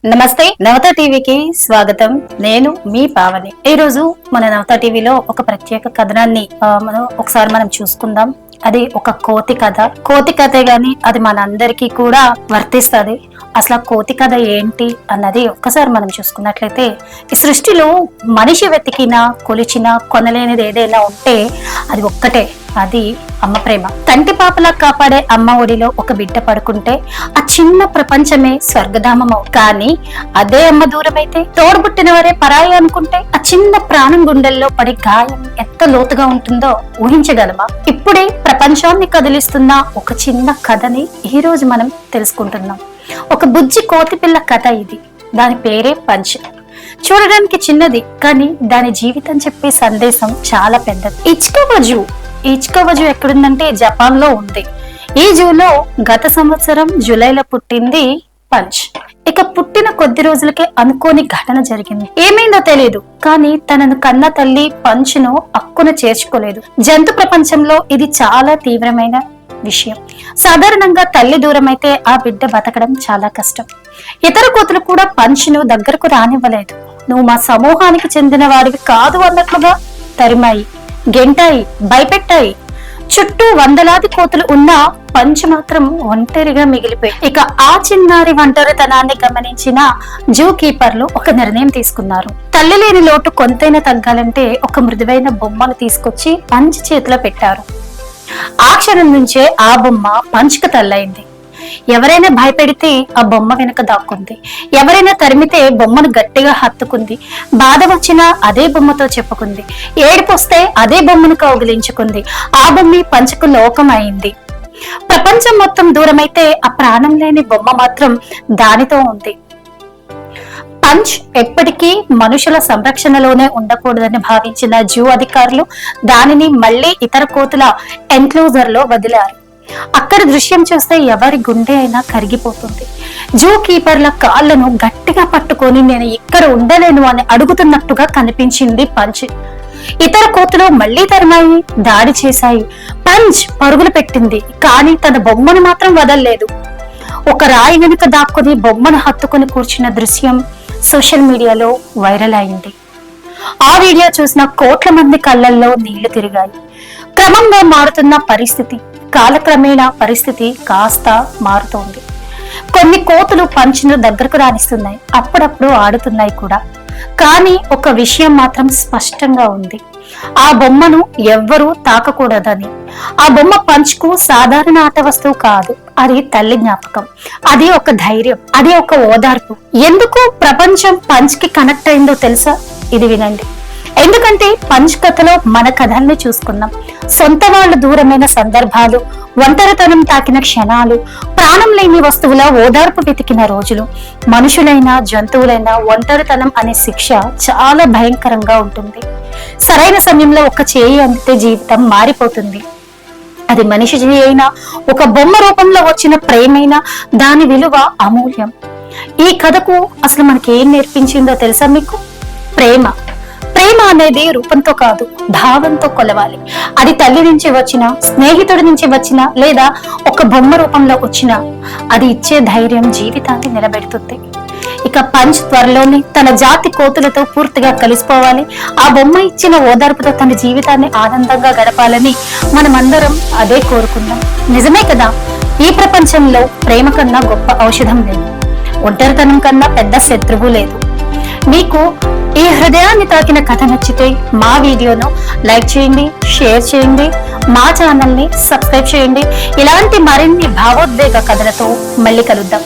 నమస్తే, నవత టీవీకి స్వాగతం. నేను మీ పావని. ఈ రోజు మన నవత టీవీలో ఒక ప్రత్యేక కథనాన్ని మనం చూసుకుందాం. అది ఒక కోతి కథ. కోతి కథే గాని అది మనందరికీ కూడా వర్తిస్తుంది. అసలు కోతి కథ ఏంటి అన్నది ఒక్కసారి మనం చూసుకున్నట్లయితే, ఈ సృష్టిలో మనిషి వెతికినా కొలిచినా కొనలేనిది ఏదైనా ఉంటే అది ఒక్కటే, అది అమ్మ ప్రేమ. తంటి పాపలా కాపాడే అమ్మ ఒడిలో ఒక బిడ్డ పడుకుంటే ఆ చిన్న ప్రపంచమే స్వర్గధామం. కానీ అదే అమ్మ దూరమైతే, తోడుబుట్టిన వారే పరాయి అనుకుంటే ఆ చిన్న ప్రాణం గుండెల్లో పడే గాయం ఎంత లోతుగా ఉంటుందో ఊహించగలమా? ఇప్పుడే ప్రపంచాన్ని కదిలిస్తున్న ఒక చిన్న కథని ఈ రోజు మనం తెలుసుకుంటున్నాం. ఒక బుజ్జి కోతి పిల్ల కథ ఇది. దాని పేరే పంచ్. చూడడానికి చిన్నది, కానీ దాని జీవితం చెప్పే సందేశం చాలా పెద్దది. ఇచ్కవ జూ ఎక్కడుందంటే జపాన్ లో ఉంది. ఈ జూలో గత సంవత్సరం జూలైలో పుట్టింది పంచ్. ఇక పుట్టిన కొద్ది రోజులకే అనుకోని ఘటన జరిగింది. ఏమైందో తెలియదు, కానీ తనను కన్న తల్లి పంచ్ను అక్కున చేర్చుకోలేదు. జంతు ప్రపంచంలో ఇది చాలా తీవ్రమైన విషయం. సాధారణంగా తల్లి దూరం అయితే ఆ బిడ్డ బతకడం చాలా కష్టం. ఇతర కోతులు కూడా పంచ్ను దగ్గరకు రానివ్వలేదు. నువ్వు మా సమూహానికి చెందిన వాడివి కాదు అన్నట్లుగా తరిమాయి, గెంటాయి, భయపెట్టాయి. చుట్టూ వందలాది కోతులు ఉన్నా పంచ్ మాత్రం ఒంటరిగా మిగిలిపోయి. ఇక ఆ చిన్నారి ఒంటరితనాన్ని గమనించిన జూ కీపర్లు ఒక నిర్ణయం తీసుకున్నారు. తల్లి లేని లోటు కొంతైనా తగ్గాలంటే ఒక మృదువైన బొమ్మను తీసుకొచ్చి పంచ్ చేతిలో పెట్టారు. ఆ క్షణం నుంచే ఆ బొమ్మ పంచ్కు తల్లయింది. ఎవరైనా భయపెడితే ఆ బొమ్మ వెనక దాక్కుంది. ఎవరైనా తరిమితే బొమ్మను గట్టిగా హత్తుకుంది. బాధ వచ్చినా అదే బొమ్మతో చెప్పుకుంది. ఏడుపొస్తే అదే బొమ్మను కౌగిలించుకుంది. ఆ బొమ్మ పంచకు లోకం అయింది. ప్రపంచం మొత్తం దూరమైతే ఆ ప్రాణం లేని బొమ్మ మాత్రం దానితో ఉంది. పంచ్ ఎప్పటికీ మనుషుల సంరక్షణలోనే ఉండకూడదని భావించిన జూ అధికారులు దానిని మళ్లీ ఇతర కోతుల ఎన్క్లోజర్ లో వదిలారు. అక్కడ దృశ్యం చూస్తే ఎవరి గుండె అయినా కరిగిపోతుంది. జూ కీపర్ల కాళ్లను గట్టిగా పట్టుకొని నేను ఇక్కడ ఉండలేను అని అడుగుతున్నట్టుగా కనిపించింది పంచ్. ఇతర కోతులు మళ్లీ తరిమాయి, దాడి చేశాయి. పంచ్ పరుగులు పెట్టింది, కానీ తన బొమ్మను మాత్రం వదల్లేదు. ఒక రాయి వెనుక దాక్కుని బొమ్మను హత్తుకుని కూర్చున్న దృశ్యం సోషల్ మీడియాలో వైరల్ అయింది. ఆ వీడియో చూసిన కోట్ల మంది కళ్ళల్లో నీళ్లు తిరిగాయి. క్రమంగా మారుతున్న పరిస్థితి, కాలక్రమేణా పరిస్థితి కాస్త మారుతోంది. కొన్ని కోతులు పంచ్ను దగ్గరకు రాణిస్తున్నాయి, అప్పుడప్పుడు ఆడుతున్నాయి కూడా. కానీ ఒక విషయం మాత్రం స్పష్టంగా ఉంది, ఆ బొమ్మను ఎవ్వరూ తాకకూడదని. ఆ బొమ్మ పంచ్కు సాధారణ ఆట వస్తువు కాదు, అది తల్లి జ్ఞాపకం, అది ఒక ధైర్యం, అది ఒక ఓదార్పు. ఎందుకు ప్రపంచం పంచ్కి కనెక్ట్ అయిందో తెలుసా? ఇది వినండి. ఎందుకంటే పంచ్ కథలో మన కథల్ని చూసుకున్నాం. సొంత వాళ్ళు దూరమైన సందర్భాలు, ఒంటరితనం తాకిన క్షణాలు, ప్రాణం లేని వస్తువుల ఓదార్పు వెతికిన రోజులు. మనుషులైనా జంతువులైనా ఒంటరితనం అనే శిక్ష చాలా భయంకరంగా ఉంటుంది. సరైన సమయంలో ఒక చేయి అందితే జీవితం మారిపోతుంది. అది మనిషి చేయి అయినా, ఒక బొమ్మ రూపంలో వచ్చిన ప్రేమైనా, దాని విలువ అమూల్యం. ఈ కథకు అసలు మనకి ఏం నేర్పించిందో తెలుసా మీకు? ప్రేమ అనేది రూపంతో కాదు, భావంతో కొలవాలి. అది తల్లి నుంచి వచ్చిన, స్నేహితుడి నుంచి వచ్చిన, లేదా ఒక బొమ్మ రూపంలో వచ్చిన, అది ఇచ్చే ధైర్యం జీవితాన్ని నిలబెడుతుంది. ఇక పంచ్ త్వరలోనే తన జాతి కోతులతో పూర్తిగా కలిసిపోవాలి. ఆ బొమ్మ ఇచ్చిన ఓదార్పుతో తన జీవితాన్ని ఆనందంగా గడపాలని మనమందరం అదే కోరుకుందాం. నిజమే కదా, ఈ ప్రపంచంలో ప్రేమ కన్నా గొప్ప ఔషధం లేదు, ఒంటరితనం కన్నా పెద్ద శత్రువు లేదు. మీకు ఈ హృదయాన్ని తాకిన కథ నచ్చితే మా వీడియోను లైక్ చేయండి, షేర్ చేయండి, మా ఛానల్ ని సబ్స్క్రైబ్ చేయండి. ఇలాంటి మరిన్ని భావోద్వేగ కథలతో మళ్ళీ కలుద్దాం.